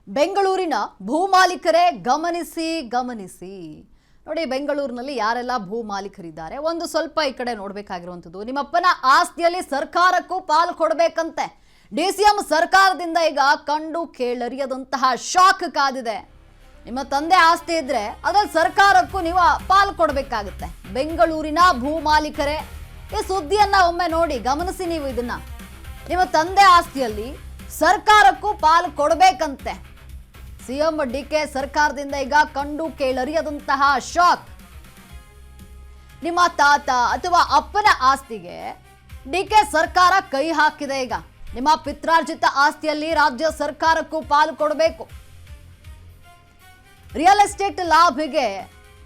ಬೆಂಗಳೂರಿನ ಭೂಮಾಲೀಕರೇ ಗಮನಿಸಿ ಗಮನಿಸಿ ನೋಡಿ. ಬೆಂಗಳೂರಿನಲ್ಲಿ ಯಾರೆಲ್ಲ ಭೂಮಾಲೀಕರಿದ್ದಾರೆ ಒಂದು ಸ್ವಲ್ಪ ಈ ಕಡೆ ನೋಡಬೇಕಾಗಿರುವಂತದ್ದು. ನಿಮ್ಮಪ್ಪನ ಆಸ್ತಿಯಲ್ಲಿ ಸರ್ಕಾರಕ್ಕೂ ಪಾಲು ಕೊಡಬೇಕಂತೆ. ಡಿಸಿಎಂ ಸರ್ಕಾರದಿಂದ ಈಗ ಕಂಡು ಕೇಳರಿಯದಂತಹ ಶಾಕ್ ಕಾದಿದೆ. ನಿಮ್ಮ ತಂದೆ ಆಸ್ತಿ ಇದ್ರೆ ಅದ್ರಲ್ಲಿ ಸರ್ಕಾರಕ್ಕೂ ನೀವು ಪಾಲು ಕೊಡಬೇಕಾಗುತ್ತೆ. ಬೆಂಗಳೂರಿನ ಭೂಮಾಲೀಕರೇ ಈ ಸುದ್ದಿಯನ್ನ ಒಮ್ಮೆ ನೋಡಿ, ಗಮನಿಸಿ. ನೀವು ಇದನ್ನ ನಿಮ್ಮ ತಂದೆ ಆಸ್ತಿಯಲ್ಲಿ ಸರ್ಕಾರಕ್ಕೂ ಪಾಲು ಕೊಡಬೇಕಂತೆ. ಸಿಎಂ ಡಿಕೆ ಸರ್ಕಾರದಿಂದ ಈಗ ಕಂಡು ಕೇಳರಿಯದಂತಹ ಶಾಕ್. ನಿಮ್ಮ ತಾತ ಅಥವಾ ಅಪ್ಪನ ಆಸ್ತಿಗೆ ಡಿಕೆ ಸರ್ಕಾರ ಕೈ ಹಾಕಿದೆ. ಈಗ ನಿಮ್ಮ ಪಿತ್ರಾರ್ಜಿತ ಆಸ್ತಿಯಲ್ಲಿ ರಾಜ್ಯ ಸರ್ಕಾರಕ್ಕೂ ಪಾಲು ಕೊಡಬೇಕು. ರಿಯಲ್ ಎಸ್ಟೇಟ್ ಲಾಭಿಗೆ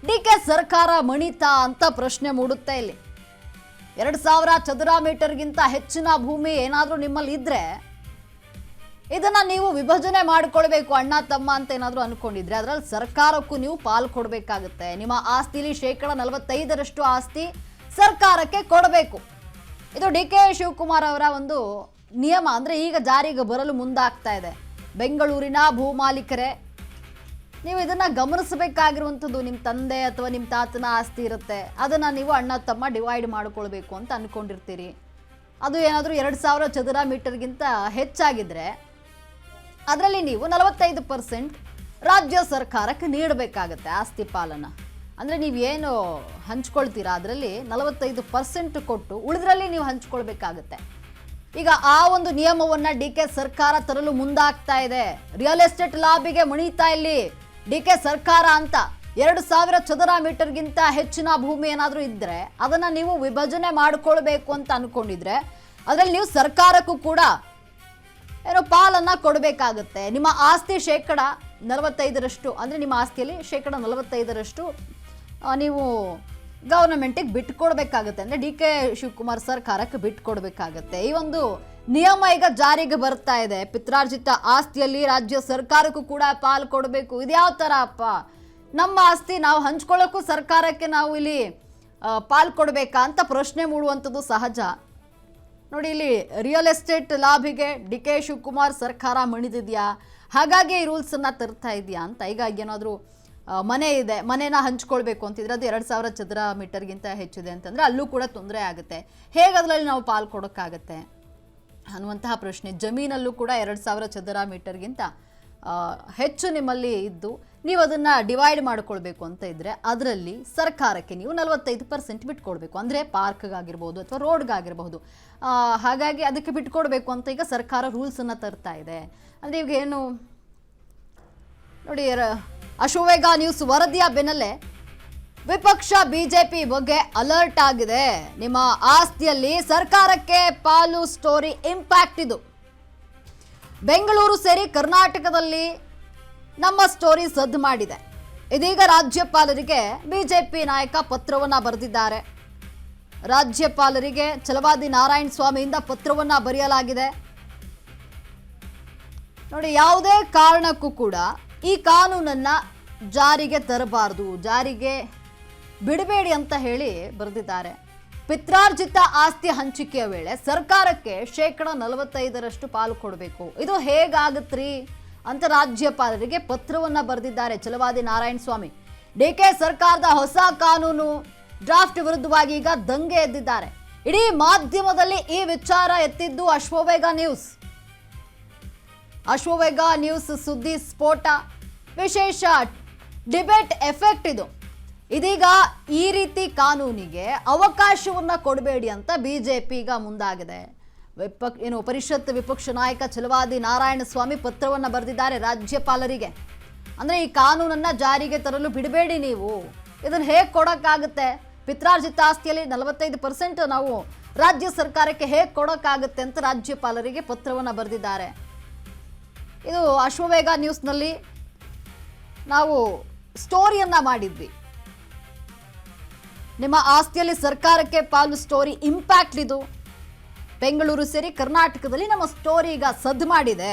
ಡಿಕೆ ಸರ್ಕಾರ ಮಣಿತಾ ಅಂತ ಪ್ರಶ್ನೆ ಮೂಡುತ್ತೆ. ಇಲ್ಲಿ 2000 ಚದರ ಮೀಟರ್ಗಿಂತ ಹೆಚ್ಚಿನ ಭೂಮಿ ಏನಾದ್ರೂ ನಿಮ್ಮಲ್ಲಿ ಇದ್ರೆ ಇದನ್ನ ನೀವು ವಿಭಜನೆ ಮಾಡಿಕೊಳ್ಬೇಕು ಅಣ್ಣ ತಮ್ಮ ಅಂತ ಏನಾದರೂ ಅನ್ಕೊಂಡಿದ್ರೆ ಅದರಲ್ಲಿ ಸರ್ಕಾರಕ್ಕೂ ನೀವು ಪಾಲು ಕೊಡಬೇಕಾಗುತ್ತೆ. ನಿಮ್ಮ ಆಸ್ತಿಲಿ 45% ಆಸ್ತಿ ಸರ್ಕಾರಕ್ಕೆ ಕೊಡಬೇಕು. ಇದು ಡಿಕೆ ಶಿವಕುಮಾರ್ ಅವರ ಒಂದು ನಿಯಮ, ಅಂದ್ರೆ ಈಗ ಜಾರಿಗೆ ಬರಲು ಮುಂದಾಗ್ತಾ ಇದೆ. ಬೆಂಗಳೂರಿನ ಭೂಮಾಲೀಕರೇ ನೀವು ಇದನ್ನ ಗಮನಿಸಬೇಕಾಗಿರುವಂಥದ್ದು. ನಿಮ್ಮ ತಂದೆ ಅಥವಾ ನಿಮ್ಮ ತಾತನ ಆಸ್ತಿ ಇರುತ್ತೆ, ಅದನ್ನ ನೀವು ಅಣ್ಣ ತಮ್ಮ ಡಿವೈಡ್ ಮಾಡಿಕೊಳ್ಬೇಕು ಅಂತ ಅನ್ಕೊಂಡಿರ್ತೀರಿ. ಅದು ಏನಾದರೂ 2000 ಚದರ ಮೀಟರ್ಗಿಂತ ಹೆಚ್ಚಾಗಿದ್ರೆ ಅದರಲ್ಲಿ ನೀವು 45% ರಾಜ್ಯ ಸರ್ಕಾರಕ್ಕೆ ನೀಡಬೇಕಾಗತ್ತೆ ಆಸ್ತಿ ಪಾಲನ್ನ. ಅಂದರೆ ನೀವೇನು ಹಂಚ್ಕೊಳ್ತೀರಾ ಅದರಲ್ಲಿ 45% ಕೊಟ್ಟು ಉಳಿದ್ರಲ್ಲಿ ನೀವು ಹಂಚ್ಕೊಳ್ಬೇಕಾಗತ್ತೆ. ಈಗ ಆ ಒಂದು ನಿಯಮವನ್ನ ಡಿಕೆ ಸರ್ಕಾರ ತರಲು ಮುಂದಾಗ್ತಾ ಇದೆ. ರಿಯಲ್ ಎಸ್ಟೇಟ್ ಲಾಬಿಗೆ ಮಣಿತಾ ಇಲ್ಲಿ ಡಿಕೆ ಸರ್ಕಾರ ಅಂತ. 2000 ಚದರ ಮೀಟರ್ಗಿಂತ ಹೆಚ್ಚಿನ ಭೂಮಿ ಏನಾದರೂ ಇದ್ರೆ ಅದನ್ನ ನೀವು ವಿಭಜನೆ ಮಾಡಿಕೊಳ್ಬೇಕು ಅಂತ ಅನ್ಕೊಂಡಿದ್ರೆ ಅದರಲ್ಲಿ ನೀವು ಸರ್ಕಾರಕ್ಕೂ ಕೂಡ ಏನೋ ಪಾಲನ್ನ ಕೊಡಬೇಕಾಗುತ್ತೆ. ನಿಮ್ಮ ಆಸ್ತಿ 45% ಅಂದರೆ ನಿಮ್ಮ ಆಸ್ತಿಯಲ್ಲಿ 45% ನೀವು ಗವರ್ನಮೆಂಟಿಗೆ ಬಿಟ್ಕೊಡ್ಬೇಕಾಗತ್ತೆ. ಅಂದರೆ ಡಿ ಕೆ ಶಿವಕುಮಾರ್ ಸರ್ಕಾರಕ್ಕೆ ಬಿಟ್ಕೊಡ್ಬೇಕಾಗತ್ತೆ. ಈ ಒಂದು ನಿಯಮ ಈಗ ಜಾರಿಗೆ ಬರ್ತಾ ಇದೆ. ಪಿತ್ರಾರ್ಜಿತ ಆಸ್ತಿಯಲ್ಲಿ ರಾಜ್ಯ ಸರ್ಕಾರಕ್ಕೂ ಕೂಡ ಪಾಲು ಕೊಡಬೇಕು. ಇದ್ಯಾವ ಥರ ಅಪ್ಪ, ನಮ್ಮ ಆಸ್ತಿ ನಾವು ಹಂಚ್ಕೊಳ್ಳೋಕ್ಕೂ ಸರ್ಕಾರಕ್ಕೆ ನಾವು ಇಲ್ಲಿ ಪಾಲು ಕೊಡಬೇಕಾ ಅಂತ ಪ್ರಶ್ನೆ ಮೂಡುವಂಥದ್ದು ಸಹಜ. ನೋಡಿ, ಇಲ್ಲಿ ರಿಯಲ್ ಎಸ್ಟೇಟ್ ಲಾಭಿಗೆ ಡಿ ಕೆ ಶಿವಕುಮಾರ್ ಸರ್ಕಾರ ಮಣಿದಿದೆಯಾ, ಹಾಗಾಗಿ ಈ ರೂಲ್ಸನ್ನು ತರ್ತಾ ಇದೆಯಾ ಅಂತ. ಈಗ ಏನಾದರೂ ಮನೆ ಇದೆ, ಮನೇನ ಹಂಚ್ಕೊಳ್ಬೇಕು ಅಂತಿದ್ರೆ ಅದು 2000 ಚದರ ಮೀಟರ್ಗಿಂತ ಹೆಚ್ಚಿದೆ ಅಂತಂದರೆ ಅಲ್ಲೂ ಕೂಡ ತೊಂದರೆ ಆಗುತ್ತೆ. ಹೇಗೆ ಅದರಲ್ಲಿ ನಾವು ಪಾಲು ಕೊಡೋಕ್ಕಾಗತ್ತೆ ಅನ್ನುವಂತಹ ಪ್ರಶ್ನೆ. ಜಮೀನಲ್ಲೂ ಕೂಡ 2000 ಚದರ ಮೀಟರ್ಗಿಂತ ಹೆಚ್ಚು ನಿಮ್ಮಲ್ಲಿ ಇದ್ದು ನೀವು ಅದನ್ನು ಡಿವೈಡ್ ಮಾಡ್ಕೊಳ್ಬೇಕು ಅಂತ ಇದ್ದರೆ ಅದರಲ್ಲಿ ಸರ್ಕಾರಕ್ಕೆ ನೀವು 45% ಬಿಟ್ಕೊಡ್ಬೇಕು. ಅಂದರೆ ಪಾರ್ಕ್ಗಾಗಿರ್ಬೋದು ಅಥವಾ ರೋಡ್ಗಾಗಿರ್ಬೋದು. ಹಾಗಾಗಿ ಅದಕ್ಕೆ ಬಿಟ್ಕೊಡ್ಬೇಕು ಅಂತ ಈಗ ಸರ್ಕಾರ ರೂಲ್ಸನ್ನು ತರ್ತಾ ಇದೆ. ಅಂದರೆ ಈಗ ಏನು ನೋಡಿ, ಅಶ್ವವೇಗ ನ್ಯೂಸ್ ವರದಿಯ ಬೆನ್ನಲ್ಲೇ ವಿಪಕ್ಷ ಬಿಜೆಪಿ ಬಗ್ಗೆ ಅಲರ್ಟ್ ಆಗಿದೆ. ನಿಮ್ಮ ಆಸ್ತಿಯಲ್ಲಿ ಸರ್ಕಾರಕ್ಕೆ ಪಾಲು ಸ್ಟೋರಿ ಇಂಪ್ಯಾಕ್ಟ್ ಇದು. ಬೆಂಗಳೂರು ಸೇರಿ ಕರ್ನಾಟಕದಲ್ಲಿ ನಮ್ಮ ಸ್ಟೋರಿ ಸದ್ದು ಮಾಡಿದೆ. ಇದೀಗ ರಾಜ್ಯಪಾಲರಿಗೆ ಬಿಜೆಪಿ ನಾಯಕ ಪತ್ರವನ್ನ ಬರೆದಿದ್ದಾರೆ. ರಾಜ್ಯಪಾಲರಿಗೆ ಛಲವಾದಿ ನಾರಾಯಣ ಸ್ವಾಮಿಯಿಂದ ಪತ್ರವನ್ನ ಬರೆಯಲಾಗಿದೆ. ನೋಡಿ, ಯಾವುದೇ ಕಾರಣಕ್ಕೂ ಕೂಡ ಈ ಕಾನೂನನ್ನ ಜಾರಿಗೆ ತರಬಾರದು, ಜಾರಿಗೆ ಬಿಡಬೇಡಿ ಅಂತ ಹೇಳಿ ಬರೆದಿದ್ದಾರೆ. ಪಿತ್ರಾರ್ಜಿತ ಆಸ್ತಿ ಹಂಚಿಕೆಯ ವೇಳೆ ಸರ್ಕಾರಕ್ಕೆ 45% ಪಾಲು ಕೊಡಬೇಕು. ಇದು ಹೇಗಾಗತ್ರಿ ಅಂತ ರಾಜ್ಯಪಾಲರಿಗೆ ಪತ್ರವನ್ನ ಬರೆದಿದ್ದಾರೆ ಛಲವಾದಿ ನಾರಾಯಣ ಸ್ವಾಮಿ. ಡಿಕೆ ಸರ್ಕಾರದ ಹೊಸ ಕಾನೂನು ಡ್ರಾಫ್ಟ್ ವಿರುದ್ಧವಾಗಿ ಈಗ ದಂಗೆ ಎದ್ದಿದ್ದಾರೆ. ಇಡೀ ಮಾಧ್ಯಮದಲ್ಲಿ ಈ ವಿಚಾರ ಎತ್ತಿದ್ದು ಅಶ್ವವೇಗ ನ್ಯೂಸ್. ಅಶ್ವವೇಗ ನ್ಯೂಸ್ ಸುದ್ದಿ ಸ್ಫೋಟ, ವಿಶೇಷ ಡಿಬೇಟ್ ಎಫೆಕ್ಟ್ ಇದು. ಇದೀಗ ಈ ರೀತಿ ಕಾನೂನಿಗೆ ಅವಕಾಶವನ್ನ ಕೊಡಬೇಡಿ ಅಂತ ಬಿಜೆಪಿ ಈಗ ಮುಂದಾಗಿದೆ. ಪರಿಷತ್ ವಿಪಕ್ಷ ನಾಯಕ ಛಲವಾದಿ ನಾರಾಯಣ ಸ್ವಾಮಿ ಪತ್ರವನ್ನ ಬರೆದಿದ್ದಾರೆ ರಾಜ್ಯಪಾಲರಿಗೆ. ಅಂದ್ರೆ ಈ ಕಾನೂನನ್ನ ಜಾರಿಗೆ ತರಲು ಬಿಡಬೇಡಿ, ನೀವು ಇದನ್ನ ಹೇಗೆ ಕೊಡೋಕ್ಕಾಗುತ್ತೆ? ಪಿತ್ರಾರ್ಜಿತ ಆಸ್ತಿಯಲ್ಲಿ 45% ನಾವು ರಾಜ್ಯ ಸರ್ಕಾರಕ್ಕೆ ಹೇಗೆ ಕೊಡೋಕ್ಕಾಗುತ್ತೆ ಅಂತ ರಾಜ್ಯಪಾಲರಿಗೆ ಪತ್ರವನ್ನ ಬರೆದಿದ್ದಾರೆ. ಇದು ಅಶ್ವವೇಗ ನ್ಯೂಸ್ನಲ್ಲಿ ನಾವು ಸ್ಟೋರಿಯನ್ನ ಮಾಡಿದ್ವಿ. ನಿಮ್ಮ ಆಸ್ತಿಯಲ್ಲಿ ಸರ್ಕಾರಕ್ಕೆ ಪಾಲು ಸ್ಟೋರಿ ಇಂಪ್ಯಾಕ್ಟ್ ಇದು. ಬೆಂಗಳೂರು ಸೇರಿ ಕರ್ನಾಟಕದಲ್ಲಿ ನಮ್ಮ ಸ್ಟೋರಿ ಈಗ ಸದ್ದು ಮಾಡಿದೆ.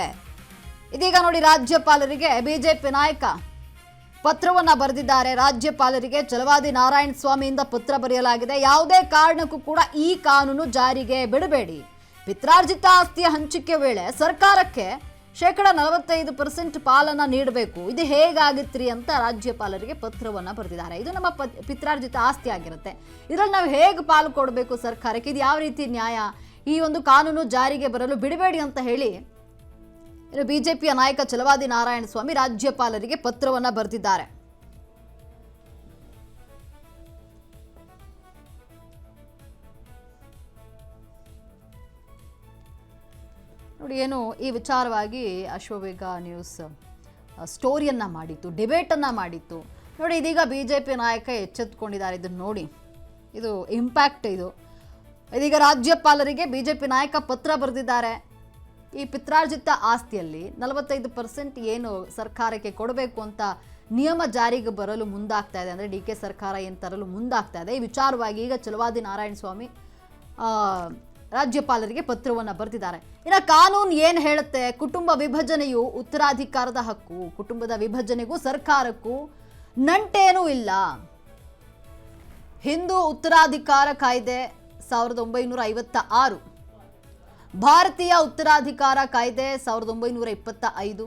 ಇದೀಗ ನೋಡಿ, ರಾಜ್ಯಪಾಲರಿಗೆ ಬಿಜೆಪಿ ನಾಯಕ ಪತ್ರವನ್ನ ಬರೆದಿದ್ದಾರೆ. ರಾಜ್ಯಪಾಲರಿಗೆ ಛಲವಾದಿ ನಾರಾಯಣ ಸ್ವಾಮಿಯಿಂದ ಪತ್ರ ಬರೆಯಲಾಗಿದೆ. ಯಾವುದೇ ಕಾರಣಕ್ಕೂ ಕೂಡ ಈ ಕಾನೂನು ಜಾರಿಗೆ ಬಿಡಬೇಡಿ. ಪಿತ್ರಾರ್ಜಿತ ಆಸ್ತಿಯ ಹಂಚಿಕೆ ವೇಳೆ ಸರ್ಕಾರಕ್ಕೆ 45% ಪಾಲನ್ನ ನೀಡಬೇಕು. ಇದು ಹೇಗಾಗಿತ್ರಿ ಅಂತ ರಾಜ್ಯಪಾಲರಿಗೆ ಪತ್ರವನ್ನು ಬರೆದಿದ್ದಾರೆ. ಇದು ನಮ್ಮ ಪಿತ್ರಾರ್ಜಿತ ಆಸ್ತಿ ಆಗಿರುತ್ತೆ. ಇದರಲ್ಲಿ ನಾವು ಹೇಗೆ ಪಾಲು ಕೊಡಬೇಕು ಸರ್ಕಾರಕ್ಕೆ, ಇದು ಯಾವ ರೀತಿ ನ್ಯಾಯ, ಈ ಒಂದು ಕಾನೂನು ಜಾರಿಗೆ ಬರಲು ಬಿಡಬೇಡಿ ಅಂತ ಹೇಳಿ ಬಿಜೆಪಿಯ ನಾಯಕ ಛಲವಾದಿ ನಾರಾಯಣಸ್ವಾಮಿ ರಾಜ್ಯಪಾಲರಿಗೆ ಪತ್ರವನ್ನು ಬರೆದಿದ್ದಾರೆ. ನೋಡಿ, ಏನು ಈ ವಿಚಾರವಾಗಿ ಅಶ್ವವೇಗ ನ್ಯೂಸ್ ಸ್ಟೋರಿಯನ್ನು ಮಾಡಿತ್ತು, ಡಿಬೇಟನ್ನು ಮಾಡಿತ್ತು. ನೋಡಿ, ಇದೀಗ ಬಿಜೆಪಿ ನಾಯಕ ಎಚ್ಚೆತ್ತುಕೊಂಡಿದ್ದಾರೆ. ಇದನ್ನು ನೋಡಿ, ಇದು ಇಂಪ್ಯಾಕ್ಟ್. ಇದೀಗ ರಾಜ್ಯಪಾಲರಿಗೆ ಬಿಜೆಪಿ ನಾಯಕ ಪತ್ರ ಬರೆದಿದ್ದಾರೆ. ಈ ಪಿತ್ರಾರ್ಜಿತ ಆಸ್ತಿಯಲ್ಲಿ 45% ಏನು ಸರ್ಕಾರಕ್ಕೆ ಕೊಡಬೇಕು ಅಂತ ನಿಯಮ ಜಾರಿಗೆ ಬರಲು ಮುಂದಾಗ್ತಾ ಇದೆ, ಅಂದರೆ DK ಸರ್ಕಾರ ಏನು ತರಲು ಮುಂದಾಗ್ತಾ ಇದೆ. ಈ ವಿಚಾರವಾಗಿ ಈಗ ಛಲವಾದಿ ನಾರಾಯಣಸ್ವಾಮಿ ರಾಜ್ಯಪಾಲರಿಗೆ ಪತ್ರವನ್ನು ಬರೆದಿದ್ದಾರೆ. ಇನ್ನು ಕಾನೂನು ಏನು ಹೇಳುತ್ತೆ, ಕುಟುಂಬ ವಿಭಜನೆಯು ಉತ್ತರಾಧಿಕಾರದ ಹಕ್ಕು, ಕುಟುಂಬದ ವಿಭಜನೆಗೂ ಸರ್ಕಾರಕ್ಕೂ ನಂಟೇನೂ ಇಲ್ಲ. ಹಿಂದೂ ಉತ್ತರಾಧಿಕಾರ ಕಾಯ್ದೆ 1956, ಭಾರತೀಯ ಉತ್ತರಾಧಿಕಾರ ಕಾಯ್ದೆ 1925,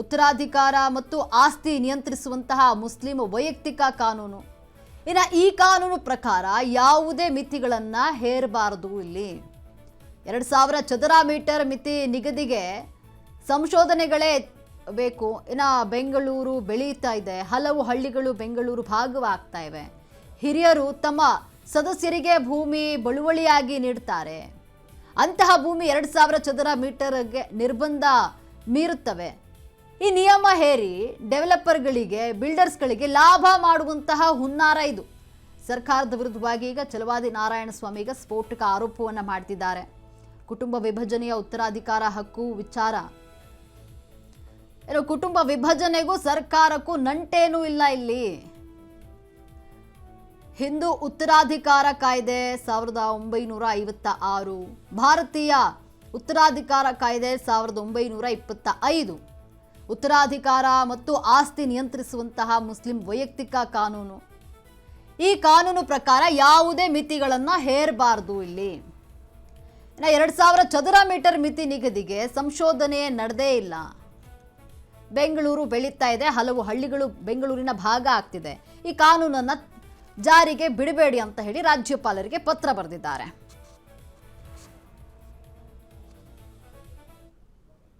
ಉತ್ತರಾಧಿಕಾರ ಮತ್ತು ಆಸ್ತಿ ನಿಯಂತ್ರಿಸುವಂತಹ ಮುಸ್ಲಿಂ ವೈಯಕ್ತಿಕ ಕಾನೂನು. ಇನ್ನು ಈ ಕಾನೂನು ಪ್ರಕಾರ ಯಾವುದೇ ಮಿತಿಗಳನ್ನು ಹೇರಬಾರದು. ಇಲ್ಲಿ 2000 ಚದರ ಮೀಟರ್ ಮಿತಿ ನಿಗದಿಗೆ ಸಂಶೋಧನೆಗಳೇ ಬೇಕು. ಇನ್ನು ಬೆಂಗಳೂರು ಬೆಳೀತಾ ಇದೆ, ಹಲವು ಹಳ್ಳಿಗಳು ಬೆಂಗಳೂರು ಭಾಗವಾಗ್ತಾ ಇವೆ. ಹಿರಿಯರು ತಮ್ಮ ಸದಸ್ಯರಿಗೆ ಭೂಮಿ ಬಳುವಳಿಯಾಗಿ ನೀಡ್ತಾರೆ. ಅಂತಹ ಭೂಮಿ 2000 ಚದರ ಮೀಟರ್ಗೆ ನಿರ್ಬಂಧ ಮೀರುತ್ತವೆ. ಈ ನಿಯಮ ಹೇರಿ ಡೆವಲಪರ್ಗಳಿಗೆ, ಬಿಲ್ಡರ್ಸ್ಗಳಿಗೆ ಲಾಭ ಮಾಡುವಂತಹ ಹುನ್ನಾರ ಇದು. ಸರ್ಕಾರದ ವಿರುದ್ಧವಾಗಿ ಈಗ ಛಲವಾದಿ ನಾರಾಯಣಸ್ವಾಮಿ ಈಗ ಸ್ಫೋಟಕ ಆರೋಪವನ್ನು ಮಾಡ್ತಿದ್ದಾರೆ. ಕುಟುಂಬ ವಿಭಜನೆಯ ಉತ್ತರಾಧಿಕಾರ ಹಕ್ಕು ವಿಚಾರ, ಕುಟುಂಬ ವಿಭಜನೆಗೂ ಸರ್ಕಾರಕ್ಕೂ ನಂಟೇನೂ ಇಲ್ಲ. ಇಲ್ಲಿ ಹಿಂದೂ ಉತ್ತರಾಧಿಕಾರ ಕಾಯ್ದೆ 1956, ಭಾರತೀಯ ಉತ್ತರಾಧಿಕಾರ ಕಾಯ್ದೆ 1925, ಉತ್ತರಾಧಿಕಾರ ಮತ್ತು ಆಸ್ತಿ ನಿಯಂತ್ರಿಸುವಂತಹ ಮುಸ್ಲಿಂ ವೈಯಕ್ತಿಕ ಕಾನೂನು. ಈ ಕಾನೂನು ಪ್ರಕಾರ ಯಾವುದೇ ಮಿತಿಗಳನ್ನು ಹೇರಬಾರದು. ಇಲ್ಲಿ 2000 ಚದರ ಮೀಟರ್ ಮಿತಿ ನಿಗದಿಗೆ ಸಂಶೋಧನೆ ನಡೆದೇ ಇಲ್ಲ. ಬೆಂಗಳೂರು ಬೆಳೀತಾ ಇದೆ, ಹಲವು ಹಳ್ಳಿಗಳು ಬೆಂಗಳೂರಿನ ಭಾಗ ಆಗ್ತಿದೆ. ಈ ಕಾನೂನನ್ನು ಜಾರಿಗೆ ಬಿಡಬೇಡಿ ಅಂತ ಹೇಳಿ ರಾಜ್ಯಪಾಲರಿಗೆ ಪತ್ರ ಬರೆದಿದ್ದಾರೆ.